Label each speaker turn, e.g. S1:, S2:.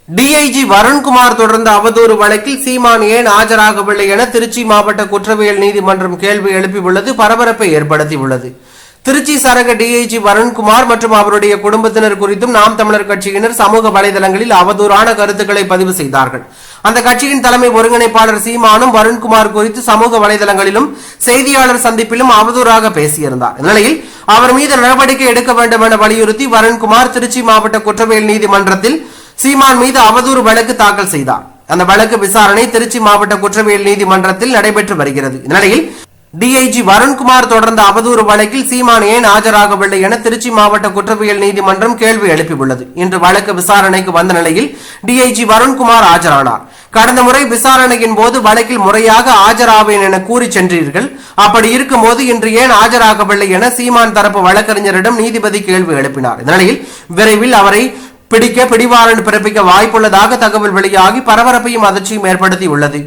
S1: DIG Varun Kumar தொடர்ந்த அவதூறு வழக்கில் சீமான் ஏன் ஆஜராகவில்லை என திருச்சி மாவட்ட குற்றவியல் நீதிமன்றம் கேள்வி எழுப்பியுள்ளது பரபரப்பை ஏற்படுத்தியுள்ளது. திருச்சி சரக டிஐஜி வருண்குமார் மற்றும் அவருடைய குடும்பத்தினர் குறித்தும் நாம் தமிழர் கட்சியினர் சமூக வலைதளங்களில் அவதூறான கருத்துக்களை பதிவு செய்தார்கள். அந்த கட்சியின் தலைமை ஒருங்கிணைப்பாளர் சீமானும் வருண்குமார் குறித்து சமூக வலைதளங்களிலும் செய்தியாளர் சந்திப்பிலும் அவதூறாக பேசியிருந்தார். இந்நிலையில் அவர் மீது நடவடிக்கை எடுக்க வேண்டும் என வலியுறுத்தி வருண்குமார் திருச்சி மாவட்ட குற்றவியல் நீதிமன்றத்தில் சீமான் மீது அவதூறு வழக்கு தாக்கல் செய்தார். அந்த வழக்கு விசாரணை திருச்சி மாவட்ட குற்றவியல் நீதிமன்றத்தில் நடைபெற்று வருகிறது. இந்நிலையில் டிஐஜி வருண்குமார் தொடர்ந்த அவதூறு வழக்கில் சீமான் ஏன் ஆஜராகவில்லை என திருச்சி மாவட்ட குற்றவியல் நீதிமன்றம் கேள்வி எழுப்பியுள்ளது. இன்று வழக்கு விசாரணைக்கு வந்த நிலையில் டிஐஜி வருண்குமார் ஆஜரானார். கடந்த முறை விசாரணையின் போது வழக்கில் முறையாக ஆஜராவேன் என கூறி சென்றீர்கள். அப்படி இருக்கும்போது இன்று ஏன் ஆஜராகவில்லை என சீமான் தரப்பு வழக்கறிஞரிடம் நீதிபதி கேள்வி எழுப்பினார். இந்நிலையில் விரைவில் அவரை பிடிக்க பிடிவாரண்ட் பிறப்பிக்க வாய்ப்புள்ளதாக தகவல் வெளியாகி பரபரப்பையும் அதிர்ச்சியும் ஏற்படுத்தியுள்ளது.